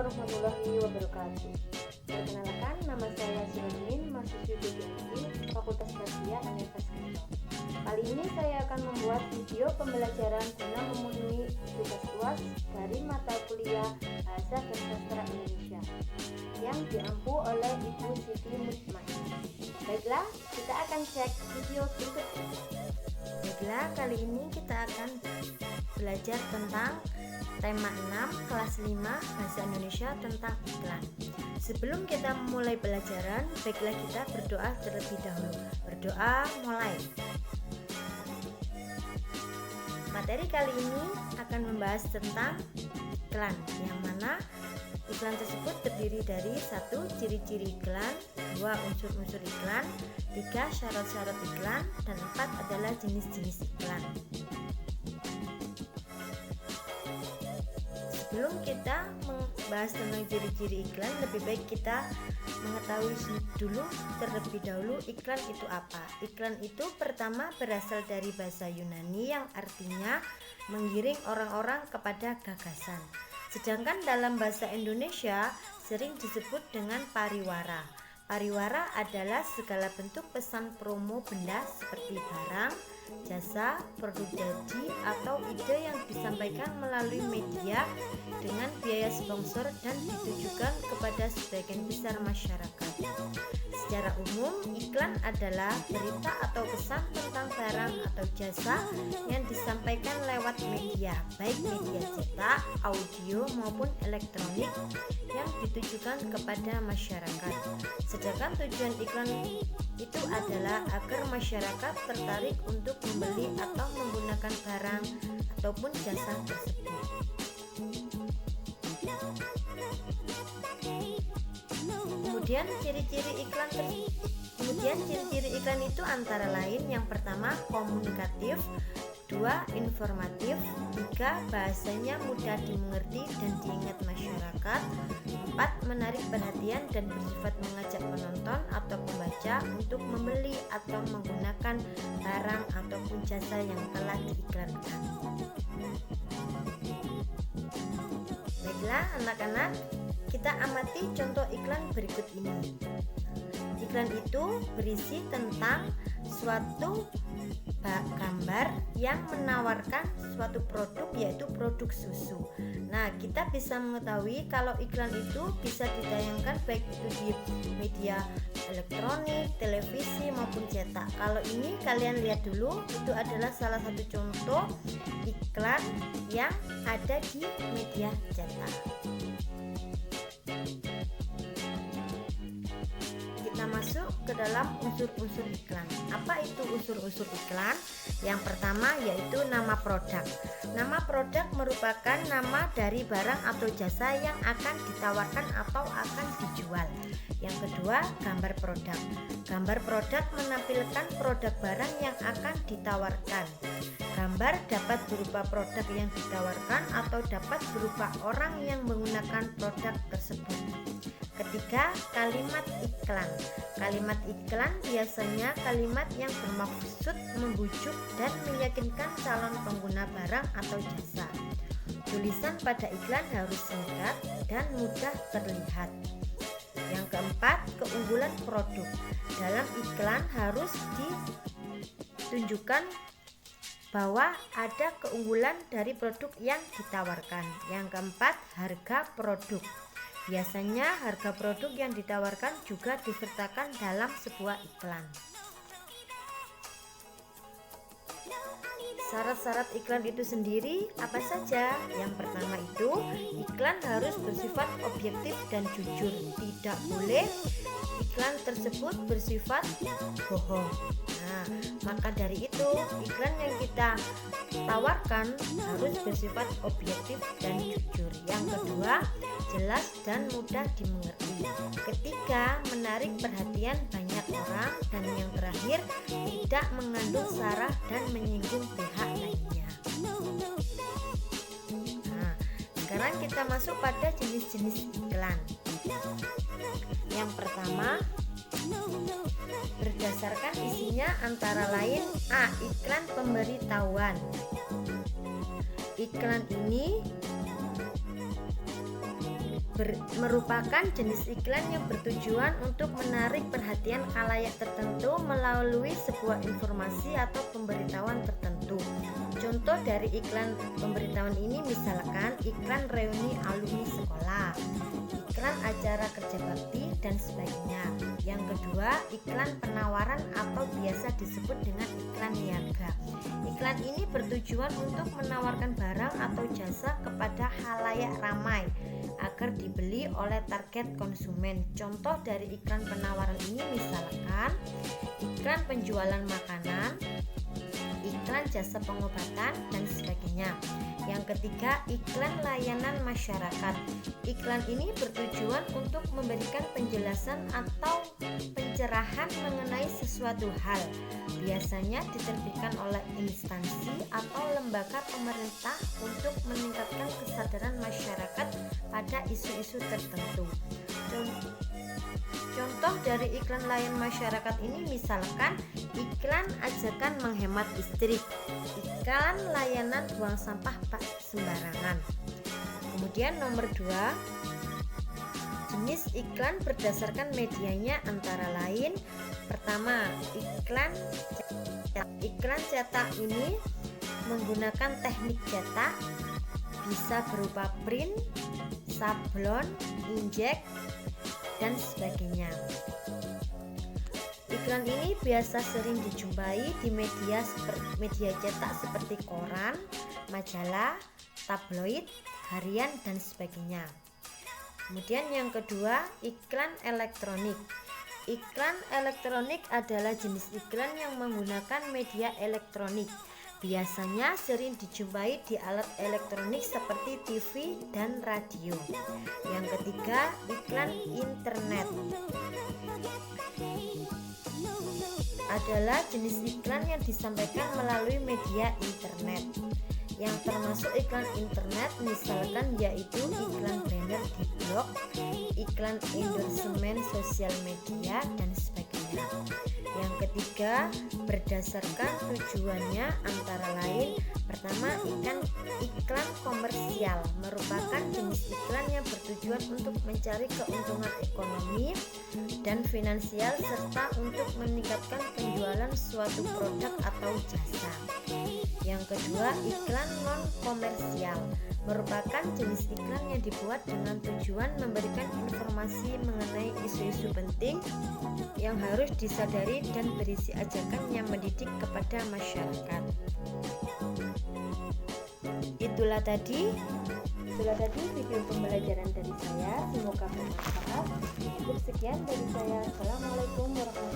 warahmatullahi wabarakatuh. Perkenalkan, nama saya Silamin, mahasiswi BPMI Fakultas Tarbiyah Universitas Gajah. Kali ini saya akan membuat video pembelajaran guna memenuhi tugas UAS dari mata kuliah Bahasa dan Sastra Indonesia yang diampu oleh Ibu Siti Mutmain. Baiklah, kita akan cek video berikut ini. Baiklah, kali ini kita akan belajar tentang tema 6 kelas 5 Bahasa Indonesia tentang iklan. Sebelum kita memulai pelajaran, baiklah kita berdoa terlebih dahulu. Berdoa mulai. Materi kali ini akan membahas tentang iklan, yang mana iklan tersebut terdiri dari 1. Ciri-ciri iklan, 2. Unsur-unsur iklan, 3. Syarat-syarat iklan, dan 4. adalah jenis-jenis iklan. Sebelum kita membahas tentang ciri-ciri iklan, lebih baik kita mengetahui dulu terlebih dahulu iklan itu apa. Iklan itu pertama berasal dari bahasa Yunani yang artinya menggiring orang-orang kepada gagasan. Sedangkan dalam bahasa Indonesia sering disebut dengan pariwara. Pariwara adalah segala bentuk pesan promo benda seperti barang, jasa, produk jadi, atau ide yang disampaikan melalui media dengan biaya sponsor dan ditujukan kepada sebagian besar masyarakat. Secara umum, iklan adalah berita atau pesan tentang barang atau jasa yang disampaikan lewat media, baik media cetak, audio maupun elektronik yang ditujukan kepada masyarakat. Sedangkan tujuan iklan itu adalah agar masyarakat tertarik untuk membeli atau menggunakan barang ataupun jasa tersebut. Kemudian ciri-ciri iklan itu antara lain: yang pertama komunikatif, 2. informatif, 3. bahasanya mudah dimengerti dan diingat masyarakat, 4. menarik perhatian dan bersifat mengajak penonton atau pembaca untuk membeli atau menggunakan barang ataupun jasa yang telah diiklankan. Baiklah anak-anak, kita amati contoh iklan berikut ini. Iklan itu berisi tentang suatu gambar yang menawarkan suatu produk, yaitu produk susu. Nah, kita bisa mengetahui kalau iklan itu bisa ditayangkan baik itu di media elektronik, televisi maupun cetak. Kalau ini kalian lihat dulu, itu adalah salah satu contoh iklan yang ada di media cetak. Kita masuk ke dalam unsur-unsur iklan. Apa itu unsur-unsur iklan? Yang pertama yaitu nama produk. Nama produk merupakan nama dari barang atau jasa yang akan ditawarkan atau akan dijual. Yang kedua, gambar produk. Gambar produk menampilkan produk barang yang akan ditawarkan. Gambar dapat berupa produk yang ditawarkan atau dapat berupa orang yang menggunakan produk tersebut. Ketiga, kalimat iklan. Kalimat iklan biasanya kalimat yang bermaksud membujuk dan meyakinkan calon pengguna barang atau jasa. Tulisan pada iklan harus singkat dan mudah terlihat. Yang keempat, keunggulan produk. Dalam iklan harus ditunjukkan bahwa ada keunggulan dari produk yang ditawarkan. Yang keempat, harga produk. Biasanya harga produk yang ditawarkan juga disertakan dalam sebuah iklan. Syarat-syarat iklan itu sendiri apa saja? Yang pertama itu, iklan harus bersifat objektif dan jujur. Tidak boleh iklan tersebut bersifat bohong. Nah, maka dari itu iklan yang kita tawarkan harus bersifat objektif dan jujur. Yang kedua, jelas dan mudah dimengerti. Ketiga, menarik perhatian banyak orang. Dan yang terakhir, tidak mengandung sara dan menyinggung pihak lainnya. Nah, sekarang kita masuk pada jenis-jenis iklan. Yang pertama, berdasarkan isinya antara lain: A. Iklan pemberitahuan. Iklan ini merupakan jenis iklan yang bertujuan untuk menarik perhatian khalayak tertentu melalui sebuah informasi atau pemberitahuan tertentu. Contoh dari iklan pemberitahuan ini misalkan iklan reuni alumni sekolah, iklan acara kerja bakti, dan sebagainya. Yang kedua, iklan penawaran atau biasa disebut dengan iklan niaga. Iklan ini bertujuan untuk menawarkan barang atau jasa kepada khalayak ramai agar dibeli oleh target konsumen. Contoh dari iklan penawaran ini misalkan iklan penjualan makanan, iklan jasa pengobatan, dan sebagainya. Yang ketiga, iklan layanan masyarakat. Iklan ini bertujuan untuk memberikan penjelasan atau pencerahan mengenai sesuatu hal. Biasanya diterbitkan oleh instansi atau lembaga pemerintah untuk meningkatkan kesadaran masyarakat pada isu-isu tertentu. Contoh dari iklan layanan masyarakat ini misalkan iklan ajakan menghemat listrik, iklan layanan buang sampah sembarangan. Kemudian nomor 2, jenis iklan berdasarkan medianya antara lain. Pertama, iklan cetak ini menggunakan teknik cetak, bisa berupa print, sablon, inkjet, dan sebagainya. Iklan ini biasa sering dijumpai di media cetak seperti koran, majalah, tabloid, harian, dan sebagainya. Kemudian yang kedua, iklan elektronik. Iklan elektronik adalah jenis iklan yang menggunakan media elektronik. Biasanya sering dijumpai di alat elektronik seperti TV dan radio. Yang ketiga, iklan internet adalah jenis iklan yang disampaikan melalui media internet. Yang termasuk iklan internet misalkan yaitu iklan banner di blog, iklan endorsement sosial media, dan sebagainya. Yang ketiga, berdasarkan tujuannya antara lain. Pertama, iklan komersial merupakan jenis iklan yang bertujuan untuk mencari keuntungan ekonomi dan finansial serta untuk meningkatkan penjualan suatu produk atau jasa. Yang kedua, iklan non komersial merupakan jenis iklan yang dibuat dengan tujuan memberikan informasi mengenai isu-isu penting yang harus disadari dan berisi ajakan yang mendidik kepada masyarakat. Itulah tadi video pembelajaran dari saya, semoga bermanfaat. Cukup sekian dari saya. Assalamualaikum warahmatullahi wabarakatuh.